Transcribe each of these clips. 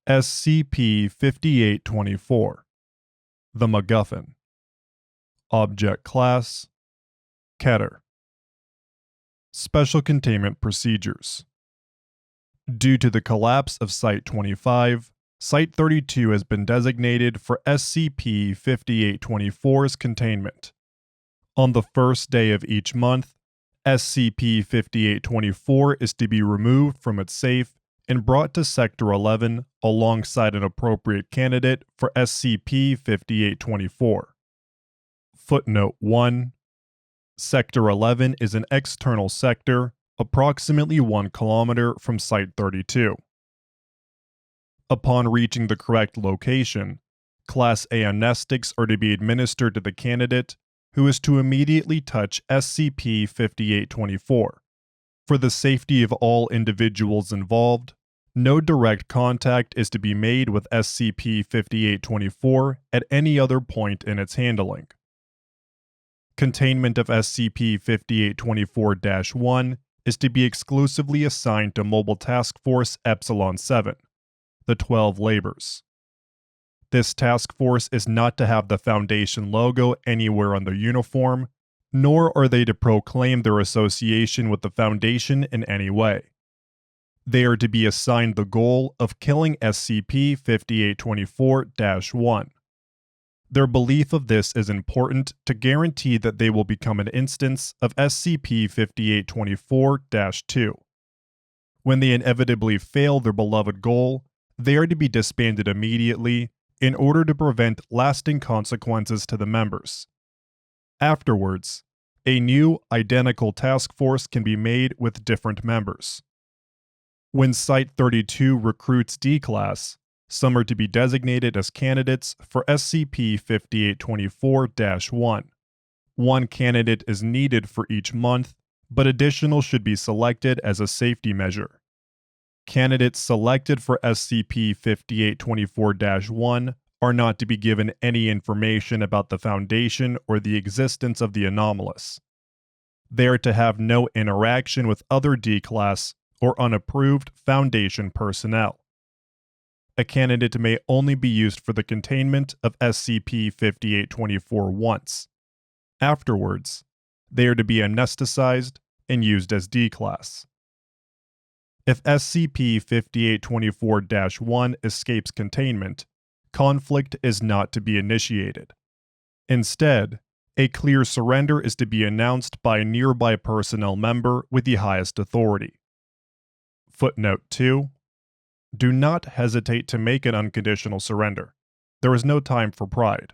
SCP-5824 The Macguffin. Object Class Keter. Special Containment Procedures. Due to the collapse of Site-25, Site-32 has been designated for SCP-5824's containment. On the first day of each month, SCP-5824 is to be removed from its safe and brought to Sector 11 alongside an appropriate candidate for SCP-5824. Footnote 1. Sector 11 is an external sector approximately 1 kilometer from Site-32. Upon reaching the correct location, Class A amnestics are to be administered to the candidate, who is to immediately touch SCP-5824. For the safety of all individuals involved, no direct contact is to be made with SCP-5824 at any other point in its handling. Containment of SCP-5824-1 is to be exclusively assigned to Mobile Task Force Epsilon-7, the 12 Labors. This task force is not to have the Foundation logo anywhere on their uniform, nor are they to proclaim their association with the Foundation in any way. They are to be assigned the goal of killing SCP-5824-1. Their belief of this is important to guarantee that they will become an instance of SCP-5824-2. When they inevitably fail their beloved goal, they are to be disbanded immediately in order to prevent lasting consequences to the members. Afterwards, a new, identical task force can be made with different members. When Site-32 recruits D-Class, some are to be designated as candidates for SCP-5824-1. One candidate is needed for each month, but additional should be selected as a safety measure. Candidates selected for SCP-5824-1 are not to be given any information about the Foundation or the existence of the anomalous. They are to have no interaction with other D-Class or unapproved Foundation personnel. A candidate may only be used for the containment of SCP-5824 once. Afterwards, they are to be amnesticized and used as D-Class. If SCP-5824-1 escapes containment, conflict is not to be initiated. Instead, a clear surrender is to be announced by a nearby personnel member with the highest authority. Footnote 2. Do not hesitate to make an unconditional surrender. There is no time for pride.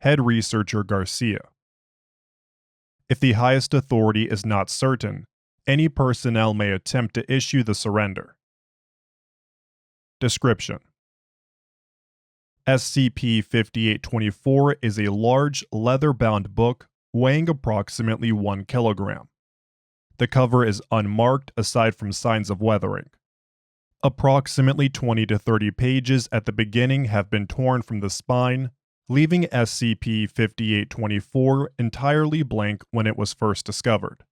Head Researcher Garcia. If the highest authority is not certain, any personnel may attempt to issue the surrender. Description: SCP-5824 is a large, leather-bound book weighing approximately 1 kilogram. The cover is unmarked aside from signs of weathering. Approximately 20 to 30 pages at the beginning have been torn from the spine, leaving SCP-5824 entirely blank when it was first discovered.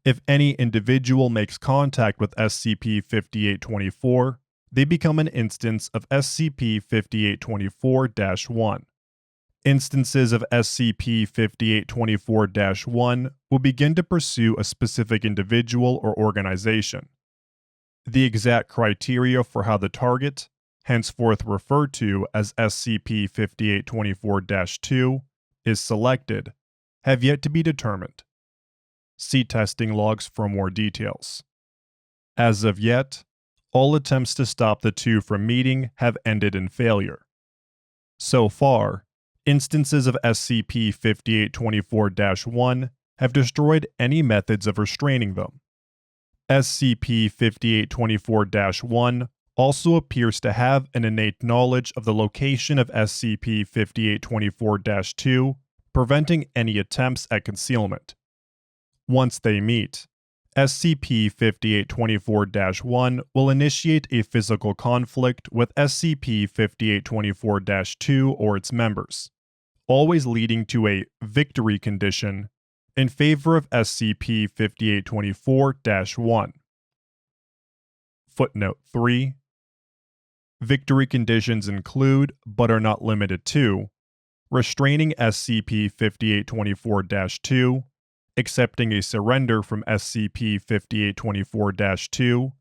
If any individual makes contact with SCP-5824, they become an instance of SCP-5824-1. Instances of SCP-5824-1 will begin to pursue a specific individual or organization. The exact criteria for how the target, henceforth referred to as SCP-5824-2, is selected, have yet to be determined. See testing logs for more details. As of yet, all attempts to stop the two from meeting have ended in failure. So far, instances of SCP-5824-1 have destroyed any methods of restraining them. SCP-5824-1 also appears to have an innate knowledge of the location of SCP-5824-2, preventing any attempts at concealment. Once they meet, SCP-5824-1 will initiate a physical conflict with SCP-5824-2 or its members, always leading to a victory condition in favor of SCP-5824-1. Footnote 3. Victory conditions include, but are not limited to, restraining SCP-5824-2, accepting a surrender from SCP-5824-2,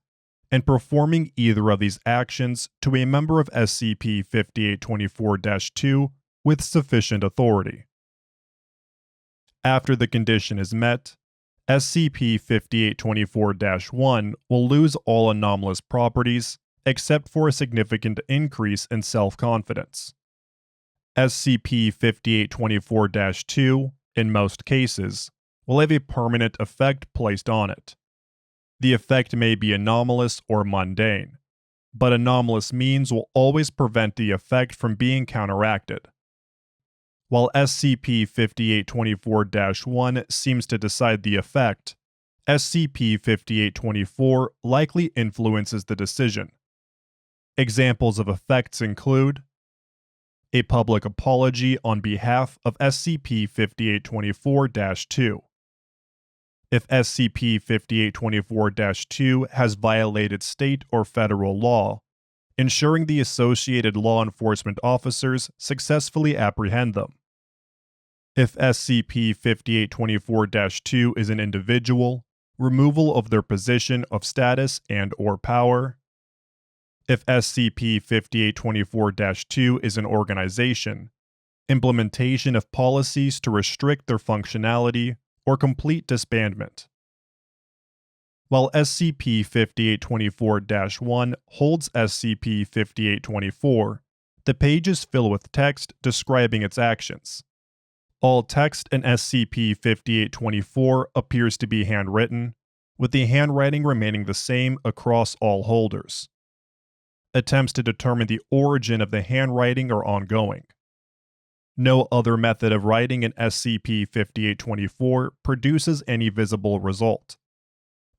and performing either of these actions to a member of SCP-5824-2 with sufficient authority. After the condition is met, SCP-5824-1 will lose all anomalous properties except for a significant increase in self-confidence. SCP-5824-2, in most cases, will have a permanent effect placed on it. The effect may be anomalous or mundane, but anomalous means will always prevent the effect from being counteracted. While SCP-5824-1 seems to decide the effect, SCP-5824 likely influences the decision. Examples of effects include a public apology on behalf of SCP-5824-2. If SCP-5824-2 has violated state or federal law, ensuring the associated law enforcement officers successfully apprehend them. If SCP-5824-2 is an individual, removal of their position of status and/or power. If SCP-5824-2 is an organization, implementation of policies to restrict their functionality or complete disbandment. While SCP-5824-1 holds SCP-5824, the pages fill with text describing its actions. All text in SCP-5824 appears to be handwritten, with the handwriting remaining the same across all holders. Attempts to determine the origin of the handwriting are ongoing. No other method of writing in SCP-5824 produces any visible result.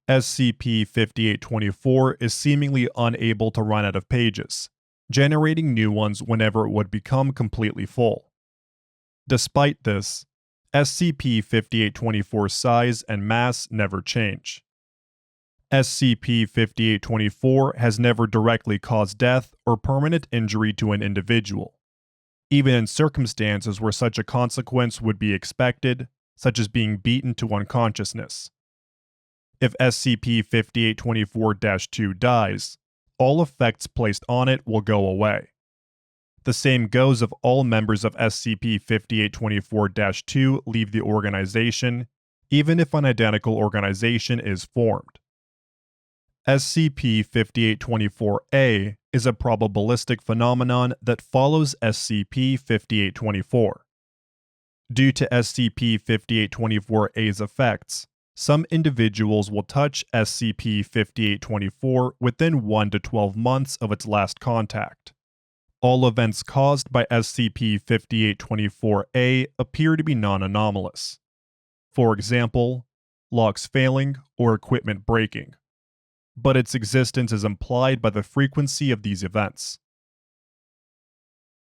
SCP-5824 is seemingly unable to run out of pages, generating new ones whenever it would become completely full. Despite this, SCP-5824's size and mass never change. SCP-5824 has never directly caused death or permanent injury to an individual, even in circumstances where such a consequence would be expected, such as being beaten to unconsciousness. If SCP-5824-2 dies, all effects placed on it will go away. The same goes if all members of SCP-5824-2 leave the organization, even if an identical organization is formed. SCP-5824-A is a probabilistic phenomenon that follows SCP-5824. Due to SCP-5824-A's effects, some individuals will touch SCP-5824 within 1 to 12 months of its last contact. All events caused by SCP-5824-A appear to be non-anomalous. For example, locks failing or equipment breaking. But its existence is implied by the frequency of these events.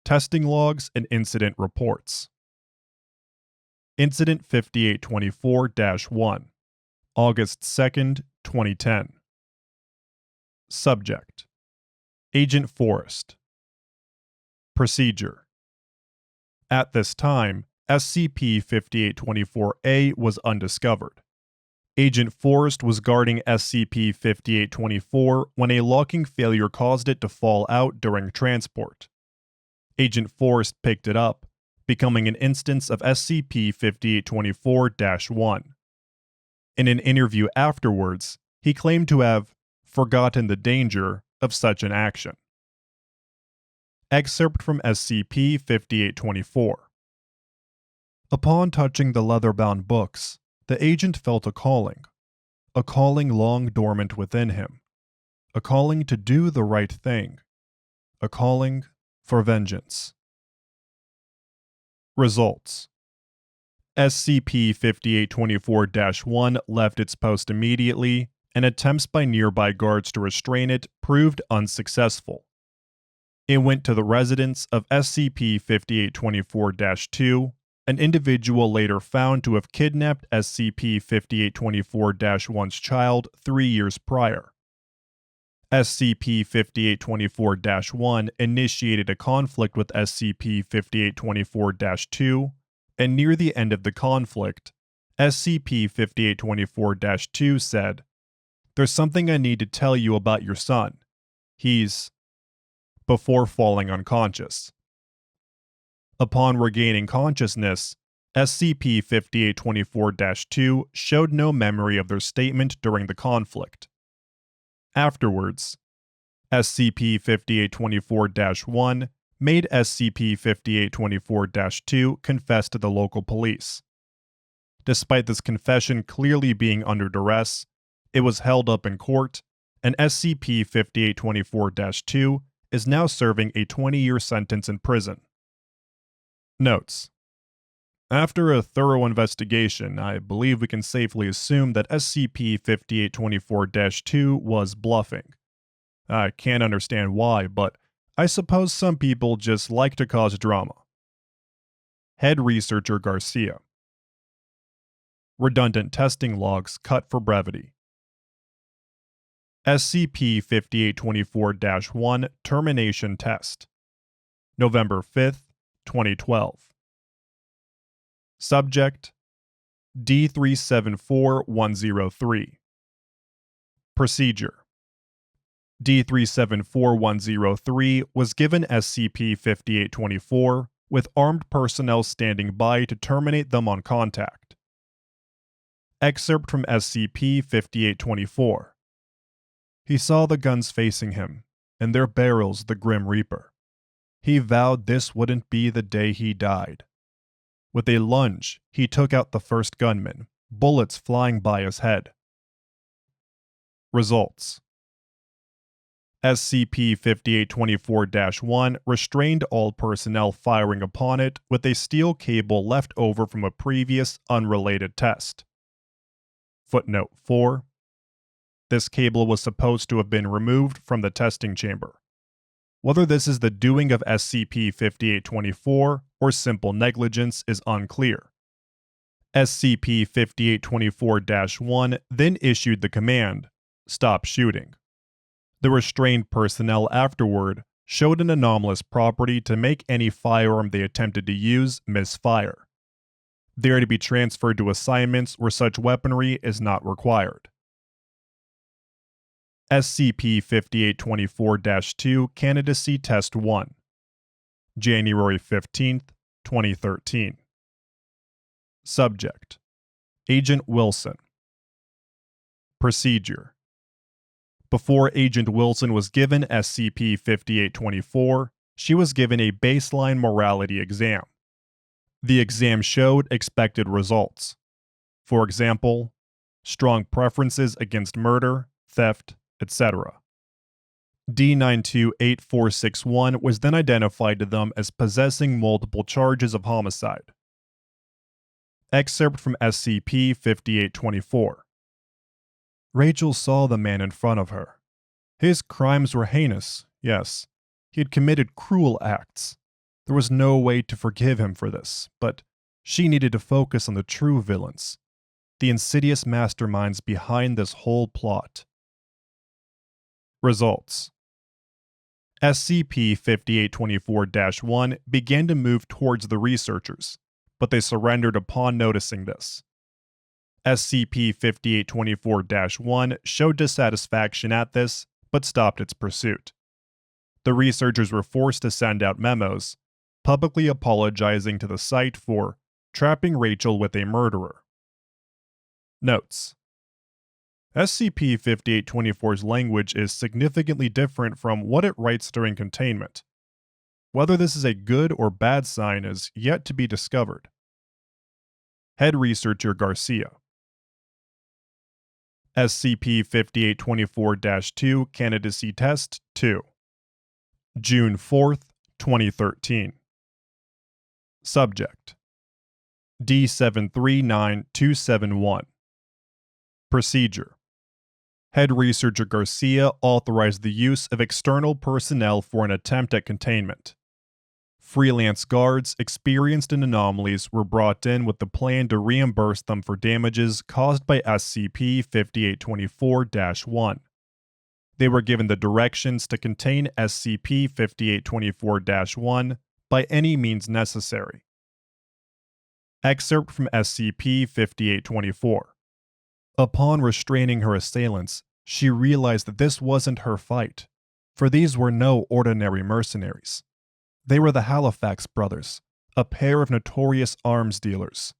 Testing logs and incident reports. Incident 5824-1, August 2nd, 2010. Subject: Agent Forrest. Procedure: At this time, SCP-5824-A was undiscovered. Agent Forrest was guarding SCP-5824 when a locking failure caused it to fall out during transport. Agent Forrest picked it up, becoming an instance of SCP-5824-1. In an interview afterwards, he claimed to have forgotten the danger of such an action. Excerpt from SCP-5824. Upon touching the leather-bound books, the agent felt a calling long dormant within him, a calling to do the right thing, a calling for vengeance. Results: SCP-5824-1 left its post immediately, and attempts by nearby guards to restrain it proved unsuccessful. It went to the residence of SCP-5824-2, an individual later found to have kidnapped SCP-5824-1's child 3 years prior. SCP-5824-1 initiated a conflict with SCP-5824-2, and near the end of the conflict, SCP-5824-2 said, "There's something I need to tell you about your son. He's..." before falling unconscious. Upon regaining consciousness, SCP-5824-2 showed no memory of their statement during the conflict. Afterwards, SCP-5824-1 made SCP-5824-2 confess to the local police. Despite this confession clearly being under duress, it was held up in court, and SCP-5824-2 is now serving a 20-year sentence in prison. Notes: after a thorough investigation, I believe we can safely assume that SCP-5824-2 was bluffing. I can't understand why, but I suppose some people just like to cause drama. Head Researcher Garcia. Redundant testing logs cut for brevity. SCP-5824-1 Termination Test. November 5th, 2012. Subject: D374103. Procedure: D374103 was given SCP-5824 with armed personnel standing by to terminate them on contact. Excerpt from SCP-5824. He saw the guns facing him, and their barrels the Grim Reaper. He vowed this wouldn't be the day he died. With a lunge, he took out the first gunman, bullets flying by his head. Results: SCP-5824-1 restrained all personnel firing upon it with a steel cable left over from a previous unrelated test. Footnote 4. This cable was supposed to have been removed from the testing chamber. Whether this is the doing of SCP-5824 or simple negligence is unclear. SCP-5824-1 then issued the command, "Stop shooting." The restrained personnel afterward showed an anomalous property to make any firearm they attempted to use misfire. They are to be transferred to assignments where such weaponry is not required. SCP-5824-2 Candidacy Test 1. January 15th, 2013. Subject: Agent Wilson. Procedure: before Agent Wilson was given SCP-5824, she was given a baseline morality exam. The exam showed expected results. For example, strong preferences against murder, theft, etc. D928461 was then identified to them as possessing multiple charges of homicide. Excerpt from SCP-5824. Rachel saw the man in front of her. His crimes were heinous, yes. He had committed cruel acts. There was no way to forgive him for this, but she needed to focus on the true villains, the insidious masterminds behind this whole plot. Results: SCP-5824-1 began to move towards the researchers, but they surrendered upon noticing this. SCP-5824-1 showed dissatisfaction at this, but stopped its pursuit. The researchers were forced to send out memos, publicly apologizing to the site for trapping Rachel with a murderer. Notes: SCP-5824's language is significantly different from what it writes during containment. Whether this is a good or bad sign is yet to be discovered. Head Researcher Garcia. SCP-5824-2 Candidacy Test 2. June 4th, 2013. Subject: D739271. Procedure: Head Researcher Garcia authorized the use of external personnel for an attempt at containment. Freelance guards experienced in anomalies were brought in with the plan to reimburse them for damages caused by SCP-5824-1. They were given the directions to contain SCP-5824-1 by any means necessary. Excerpt from SCP-5824. Upon restraining her assailants, she realized that this wasn't her fight, for these were no ordinary mercenaries. They were the Halifax brothers, a pair of notorious arms dealers.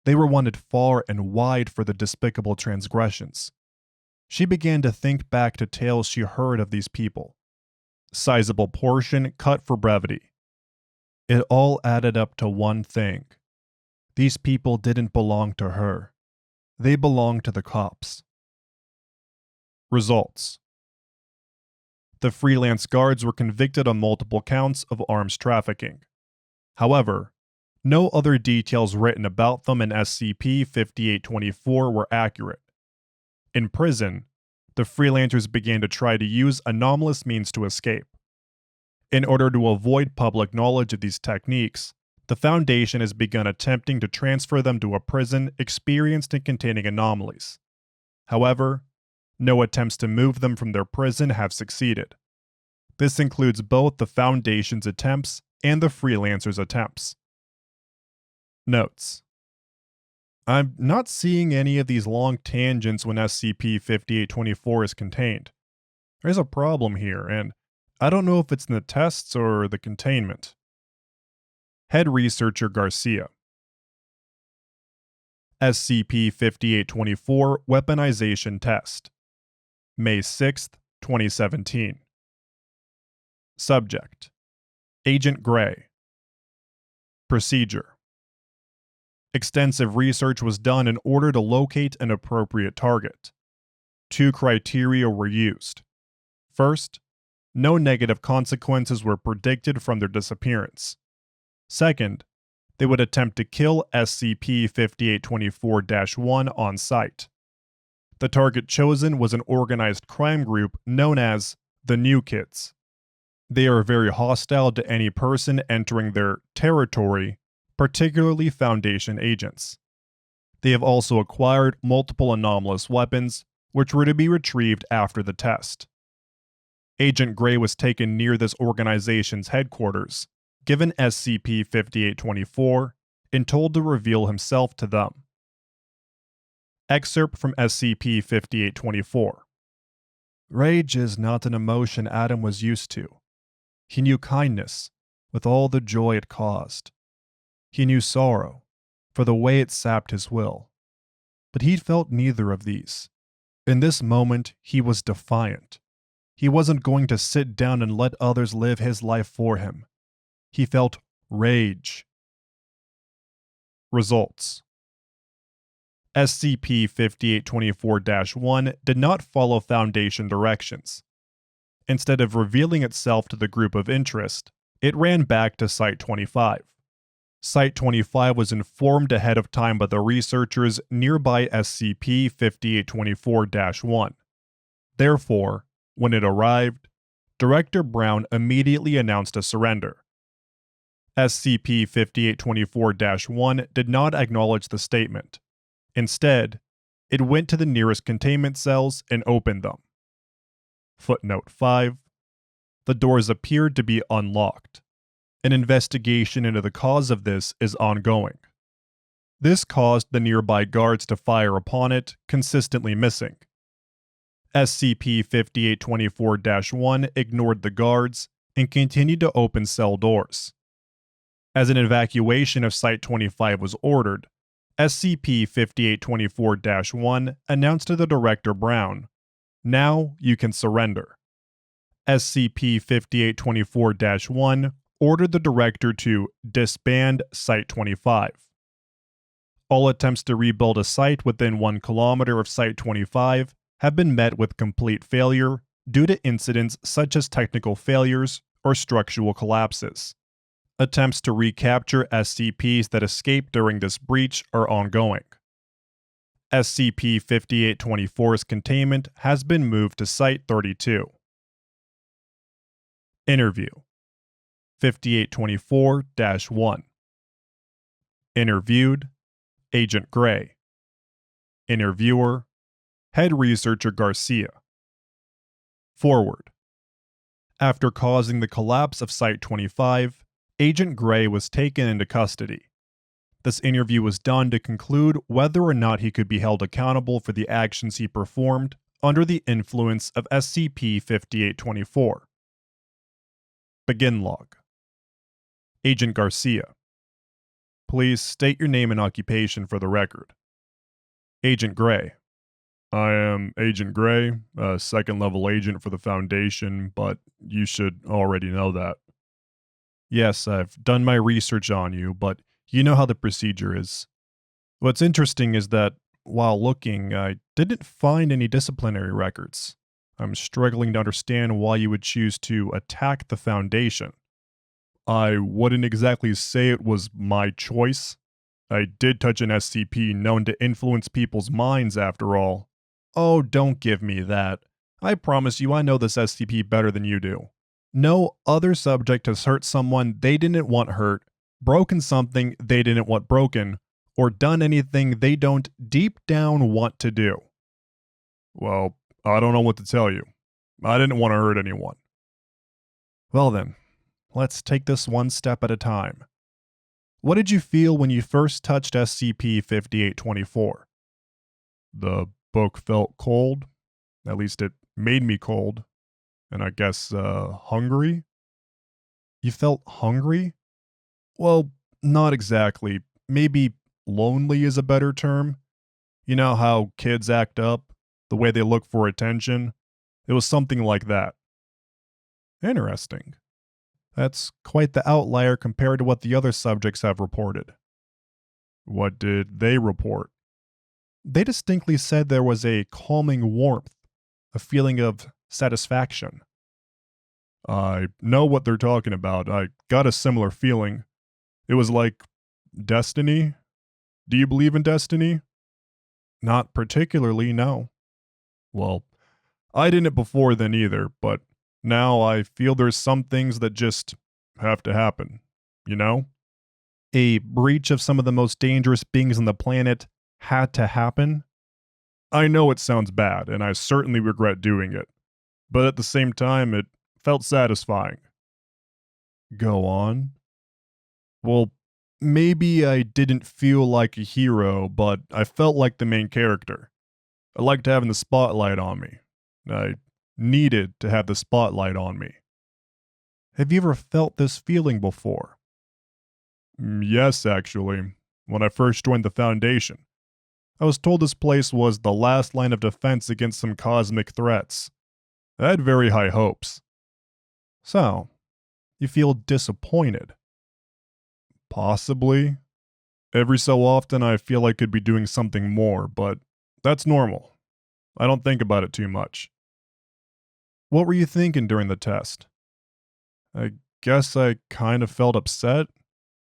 They were wanted far and wide for their despicable transgressions. She began to think back to tales she heard of these people. Sizable portion cut for brevity. It all added up to one thing. These people didn't belong to her. They belonged to the cops. Results. The freelance guards were convicted on multiple counts of arms trafficking. However, no other details written about them in SCP-5824 were accurate. In prison, the freelancers began to try to use anomalous means to escape. In order to avoid public knowledge of these techniques, the Foundation has begun attempting to transfer them to a prison experienced in containing anomalies. However, no attempts to move them from their prison have succeeded. This includes both the Foundation's attempts and the freelancers' attempts. Notes. I'm not seeing any of these long tangents when SCP-5824 is contained. There's a problem here, and I don't know if it's in the tests or the containment. Head Researcher Garcia. SCP-5824 Weaponization Test. May 6, 2017. Subject: Agent Gray. Procedure: extensive research was done in order to locate an appropriate target. 2 criteria were used. First, no negative consequences were predicted from their disappearance. Second, they would attempt to kill SCP-5824-1 on site. The target chosen was an organized crime group known as the New Kids. They are very hostile to any person entering their territory, particularly Foundation agents. They have also acquired multiple anomalous weapons, which were to be retrieved after the test. Agent Gray was taken near this organization's headquarters, given SCP-5824, and told to reveal himself to them. Excerpt from SCP-5824. Rage is not an emotion Adam was used to. He knew kindness, with all the joy it caused. He knew sorrow, for the way it sapped his will. But he felt neither of these. In this moment, he was defiant. He wasn't going to sit down and let others live his life for him. He felt rage. Results. SCP-5824-1 did not follow Foundation directions. Instead of revealing itself to the group of interest, it ran back to Site-25. Site-25 was informed ahead of time by the researchers nearby SCP-5824-1. Therefore, when it arrived, Director Brown immediately announced a surrender. SCP-5824-1 did not acknowledge the statement. Instead, it went to the nearest containment cells and opened them. Footnote 5. The doors appeared to be unlocked. An investigation into the cause of this is ongoing. This caused the nearby guards to fire upon it, consistently missing. SCP-5824-1 ignored the guards and continued to open cell doors. As an evacuation of Site-25 was ordered, SCP-5824-1 announced to the Director Brown, "Now you can surrender." SCP-5824-1 ordered the Director to disband Site-25. All attempts to rebuild a site within 1 kilometer of Site-25 have been met with complete failure due to incidents such as technical failures or structural collapses. Attempts to recapture SCPs that escaped during this breach are ongoing. SCP-5824's containment has been moved to Site-32. Interview 5824-1. Interviewed: Agent Gray. Interviewer: Head Researcher Garcia. Forward. After causing the collapse of Site-25, Agent Gray was taken into custody. This interview was done to conclude whether or not he could be held accountable for the actions he performed under the influence of SCP-5824. Begin log. Agent Garcia. Please state your name and occupation for the record. Agent Gray. I am Agent Gray, a second-level agent for the Foundation, but you should already know that. Yes, I've done my research on you, but you know how the procedure is. What's interesting is that, while looking, I didn't find any disciplinary records. I'm struggling to understand why you would choose to attack the Foundation. I wouldn't exactly say it was my choice. I did touch an SCP known to influence people's minds after all. Oh, don't give me that. I promise you I know this SCP better than you do. No other subject has hurt someone they didn't want hurt, broken something they didn't want broken, or done anything they don't deep down want to do. Well, I don't know what to tell you. I didn't want to hurt anyone. Well then, let's take this one step at a time. What did you feel when you first touched SCP-5824? The book felt cold. At least it made me cold. And I guess, hungry? You felt hungry? Well, not exactly. Maybe lonely is a better term. You know how kids act up? The way they look for attention? It was something like that. Interesting. That's quite the outlier compared to what the other subjects have reported. What did they report? They distinctly said there was a calming warmth, a feeling of satisfaction. I know what they're talking about. I got a similar feeling. It was like destiny. Do you believe in destiny? Not particularly, no. Well, I didn't before then either, but now I feel there's some things that just have to happen, you know? A breach of some of the most dangerous beings on the planet had to happen. I know it sounds bad, and I certainly regret doing it, but at the same time, it felt satisfying. Go on. Well, maybe I didn't feel like a hero, but I felt like the main character. I liked having the spotlight on me. I needed to have the spotlight on me. Have you ever felt this feeling before? Yes, actually. When I first joined the Foundation, I was told this place was the last line of defense against some cosmic threats. I had very high hopes. So, you feel disappointed? Possibly. Every so often I feel I could be doing something more, but that's normal. I don't think about it too much. What were you thinking during the test? I guess I kind of felt upset.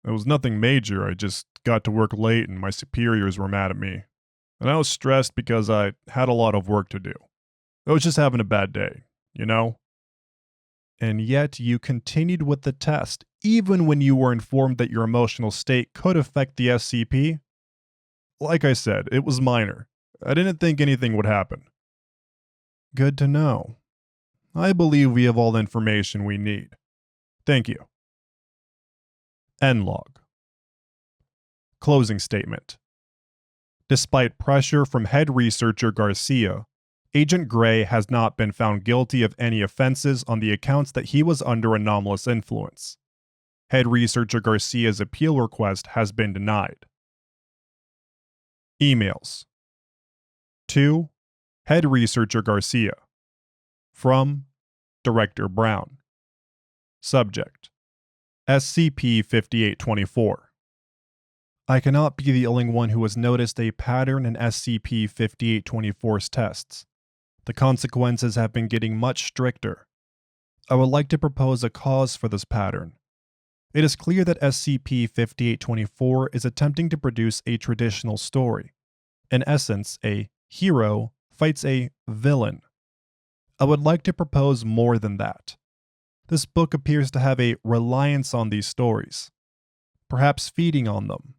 It was nothing major, I just got to work late and my superiors were mad at me. And I was stressed because I had a lot of work to do. I was just having a bad day, you know? And yet you continued with the test, even when you were informed that your emotional state could affect the SCP? Like I said, it was minor. I didn't think anything would happen. Good to know. I believe we have all the information we need. Thank you. End log. Closing statement. Despite pressure from head researcher Garcia, Agent Gray has not been found guilty of any offenses on the accounts that he was under anomalous influence. Head researcher Garcia's appeal request has been denied. Emails. To Head Researcher Garcia. From Director Brown. Subject: SCP-5824. I cannot be the only one who has noticed a pattern in SCP-5824's tests. The consequences have been getting much stricter. I would like to propose a cause for this pattern. It is clear that SCP-5824 is attempting to produce a traditional story. In essence, a hero fights a villain. I would like to propose more than that. This book appears to have a reliance on these stories, perhaps feeding on them.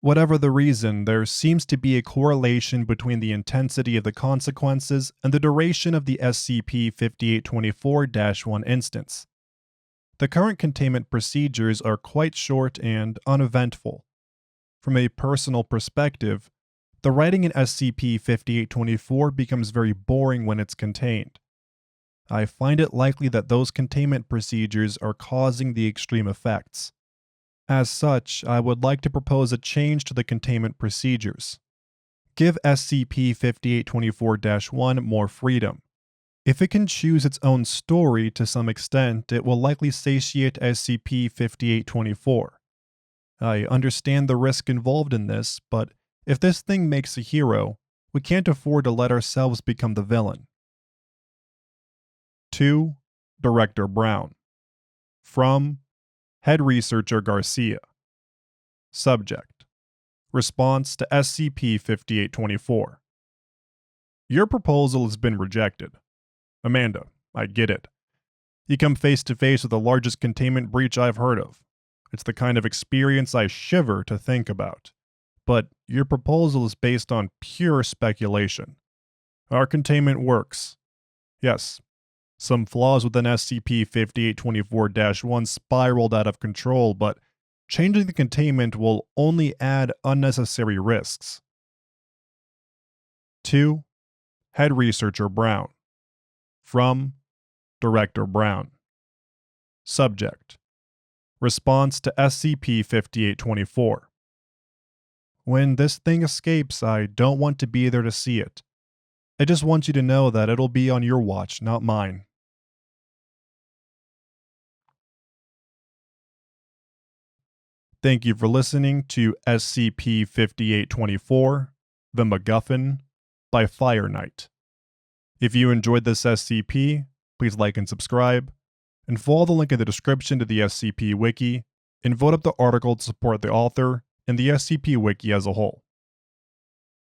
Whatever the reason, there seems to be a correlation between the intensity of the consequences and the duration of the SCP-5824-1 instance. The current containment procedures are quite short and uneventful. From a personal perspective, the writing in SCP-5824 becomes very boring when it's contained. I find it likely that those containment procedures are causing the extreme effects. As such, I would like to propose a change to the containment procedures. Give SCP-5824-1 more freedom. If it can choose its own story to some extent, it will likely satiate SCP-5824. I understand the risk involved in this, but if this thing makes a hero, we can't afford to let ourselves become the villain. 2. Director Brown. From Head Researcher Garcia. Subject: Response to SCP-5824. Your proposal has been rejected. Amanda, I get it. You come face to face with the largest containment breach I've heard of. It's the kind of experience I shiver to think about. But your proposal is based on pure speculation. Our containment works. Yes, some flaws within SCP-5824-1 spiraled out of control, but changing the containment will only add unnecessary risks. 2. Head Researcher Brown. From Director Brown. Subject: Response to SCP-5824. When this thing escapes, I don't want to be there to see it. I just want you to know that it'll be on your watch, not mine. Thank you for listening to SCP-5824, The Macguffin, by Fire Knight. If you enjoyed this SCP, please like and subscribe, and follow the link in the description to the SCP Wiki, and vote up the article to support the author and the SCP Wiki as a whole.